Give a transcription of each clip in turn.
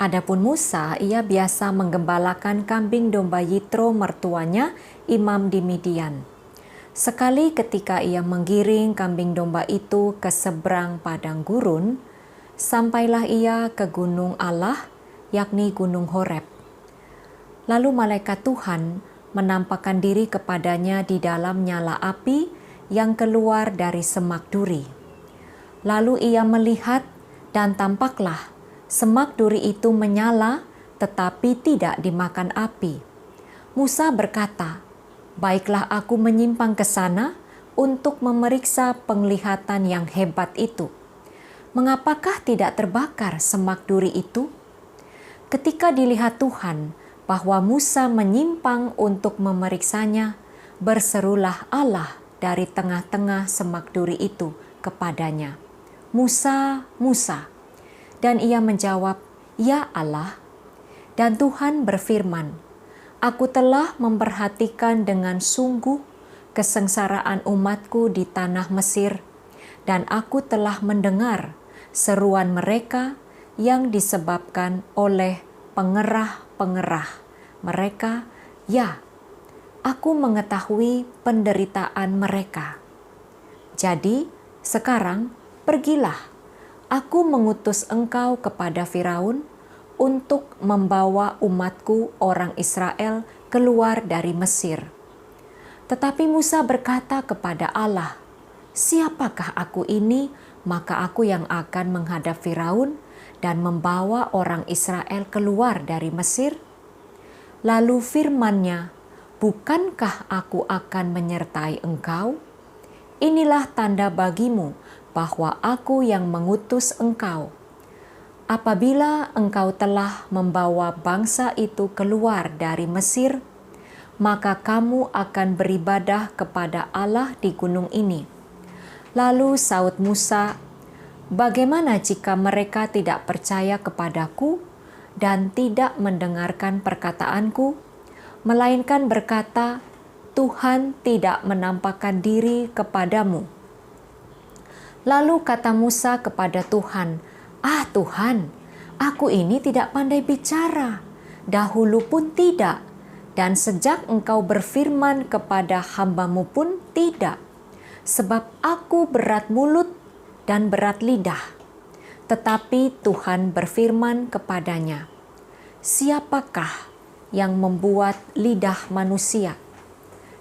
Adapun Musa, ia biasa menggembalakan kambing domba Yitro mertuanya, imam di Midian. Sekali ketika ia menggiring kambing domba itu ke seberang padang gurun, sampailah ia ke gunung Allah, yakni gunung Horeb. Lalu malaikat Tuhan menampakkan diri kepadanya di dalam nyala api yang keluar dari semak duri. Lalu ia melihat dan tampaklah semak duri itu menyala tetapi tidak dimakan api. Musa berkata, "Baiklah aku menyimpang ke sana untuk memeriksa penglihatan yang hebat itu. Mengapakah tidak terbakar semak duri itu?" Ketika dilihat Tuhan bahwa Musa menyimpang untuk memeriksanya, berserulah Allah dari tengah-tengah semak duri itu kepadanya, "Musa, Musa." Dan ia menjawab, "Ya Allah." Dan Tuhan berfirman, "Aku telah memperhatikan dengan sungguh kesengsaraan umatku di tanah Mesir, dan aku telah mendengar seruan mereka yang disebabkan oleh pengerah-pengerah mereka. Ya, aku mengetahui penderitaan mereka. Jadi sekarang pergilah, aku mengutus engkau kepada Firaun untuk membawa umatku orang Israel keluar dari Mesir." Tetapi Musa berkata kepada Allah, "Siapakah aku ini, maka aku yang akan menghadap Firaun dan membawa orang Israel keluar dari Mesir?" Lalu firman-Nya, "Bukankah aku akan menyertai engkau? Inilah tanda bagimu bahwa aku yang mengutus engkau. Apabila engkau telah membawa bangsa itu keluar dari Mesir, maka kamu akan beribadah kepada Allah di gunung ini." Lalu saud Musa, "Bagaimana jika mereka tidak percaya kepadaku dan tidak mendengarkan perkataanku, melainkan berkata, 'Tuhan tidak menampakkan diri kepadamu'?" Lalu kata Musa kepada Tuhan, "Ah Tuhan, aku ini tidak pandai bicara, dahulu pun tidak, dan sejak engkau berfirman kepada hamba-Mu pun tidak, sebab aku berat mulut dan berat lidah." Tetapi Tuhan berfirman kepadanya, "Siapakah yang membuat lidah manusia?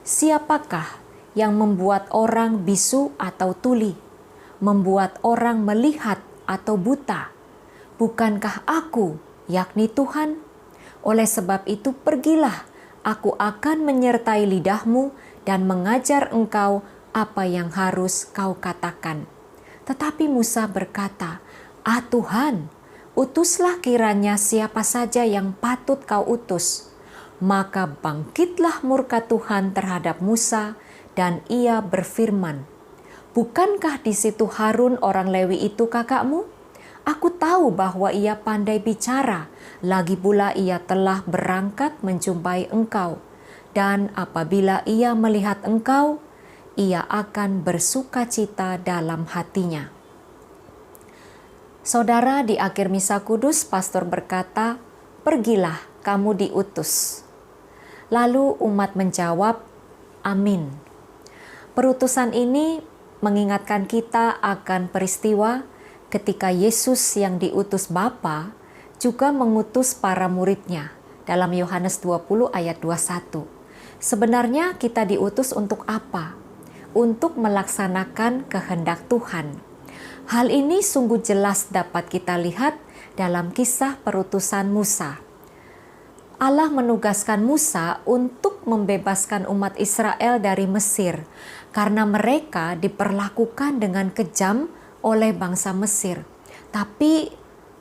Siapakah yang membuat orang bisu atau tuli? Membuat orang melihat atau buta? Bukankah aku, yakni Tuhan? Oleh sebab itu pergilah, aku akan menyertai lidahmu dan mengajar engkau apa yang harus kau katakan." Tetapi Musa berkata, "Ah Tuhan, utuslah kiranya siapa saja yang patut kau utus." Maka bangkitlah murka Tuhan terhadap Musa dan ia berfirman, "Bukankah di situ Harun orang Lewi itu kakakmu? Aku tahu bahwa ia pandai bicara, lagi pula ia telah berangkat menjumpai engkau. Dan apabila ia melihat engkau, ia akan bersukacita dalam hatinya." Saudara, di akhir misa kudus, pastor berkata, "Pergilah, kamu diutus." Lalu umat menjawab, "Amin." Perutusan ini mengingatkan kita akan peristiwa ketika Yesus yang diutus Bapa juga mengutus para muridnya dalam Yohanes 20 ayat 21. Sebenarnya kita diutus untuk apa? Untuk melaksanakan kehendak Tuhan. Hal ini sungguh jelas dapat kita lihat dalam kisah perutusan Musa. Allah menugaskan Musa untuk membebaskan umat Israel dari Mesir karena mereka diperlakukan dengan kejam oleh bangsa Mesir. Tapi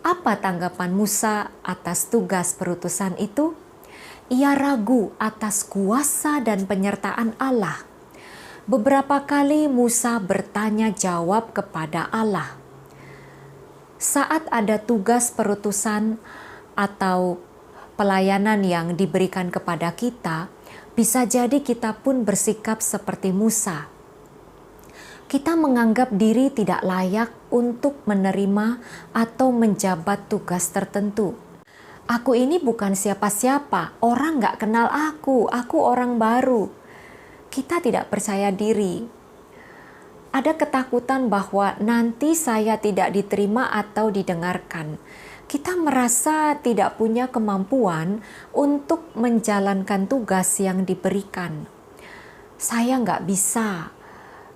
apa tanggapan Musa atas tugas perutusan itu? Ia ragu atas kuasa dan penyertaan Allah. Beberapa kali Musa bertanya jawab kepada Allah. Saat ada tugas perutusan atau pelayanan yang diberikan kepada kita, bisa jadi kita pun bersikap seperti Musa. Kita menganggap diri tidak layak untuk menerima atau menjabat tugas tertentu. Aku ini bukan siapa-siapa, orang nggak kenal aku orang baru. Kita tidak percaya diri. Ada ketakutan bahwa nanti saya tidak diterima atau didengarkan. Kita merasa tidak punya kemampuan untuk menjalankan tugas yang diberikan. Saya nggak bisa,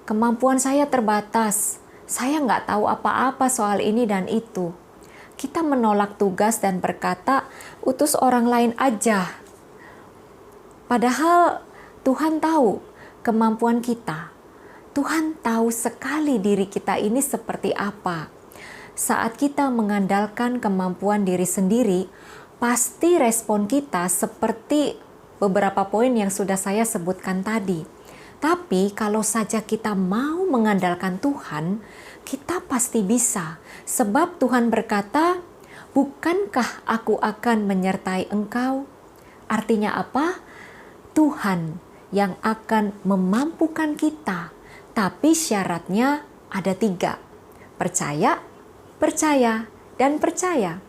kemampuan saya terbatas, saya nggak tahu apa-apa soal ini dan itu. Kita menolak tugas dan berkata, utus orang lain aja. Padahal Tuhan tahu kemampuan kita. Tuhan tahu sekali diri kita ini seperti apa. Saat kita mengandalkan kemampuan diri sendiri, pasti respon kita seperti beberapa poin yang sudah saya sebutkan tadi. Tapi kalau saja kita mau mengandalkan Tuhan, kita pasti bisa. Sebab Tuhan berkata, bukankah aku akan menyertai engkau? Artinya apa? Tuhan yang akan memampukan kita. Tapi syaratnya ada 3. Percaya, percaya, dan percaya.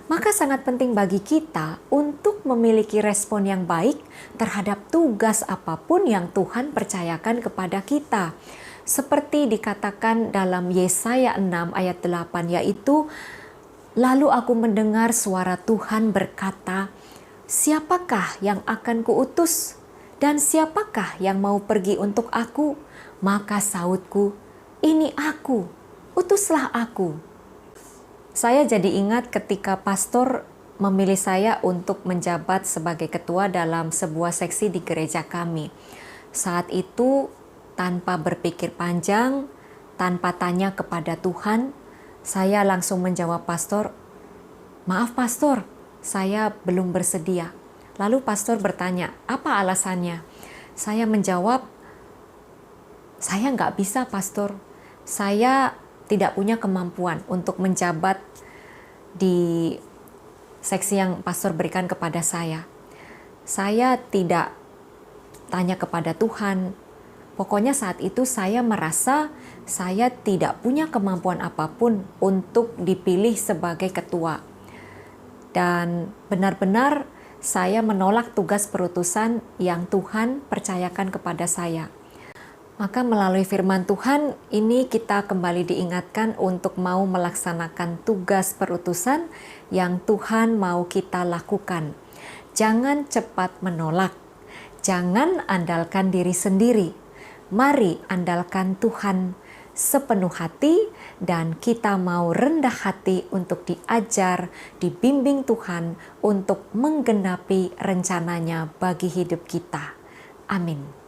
Maka sangat penting bagi kita untuk memiliki respon yang baik terhadap tugas apapun yang Tuhan percayakan kepada kita. Seperti dikatakan dalam Yesaya 6 ayat 8, yaitu, lalu aku mendengar suara Tuhan berkata, siapakah yang akan kuutus? Dan siapakah yang mau pergi untuk aku? Maka sautku, ini aku, utuslah aku. Saya jadi ingat ketika pastor memilih saya untuk menjabat sebagai ketua dalam sebuah seksi di gereja kami. Saat itu, tanpa berpikir panjang, tanpa tanya kepada Tuhan, saya langsung menjawab pastor, maaf pastor, saya belum bersedia. Lalu pastor bertanya, apa alasannya? Saya menjawab, saya nggak bisa pastor, saya tidak punya kemampuan untuk menjabat di seksi yang pastor berikan kepada saya. Saya tidak tanya kepada Tuhan. Pokoknya saat itu saya merasa saya tidak punya kemampuan apapun untuk dipilih sebagai ketua. Dan benar-benar saya menolak tugas perutusan yang Tuhan percayakan kepada saya. Maka melalui firman Tuhan ini kita kembali diingatkan untuk mau melaksanakan tugas perutusan yang Tuhan mau kita lakukan. Jangan cepat menolak, jangan andalkan diri sendiri. Mari andalkan Tuhan sepenuh hati dan kita mau rendah hati untuk diajar, dibimbing Tuhan untuk menggenapi rencananya bagi hidup kita. Amin.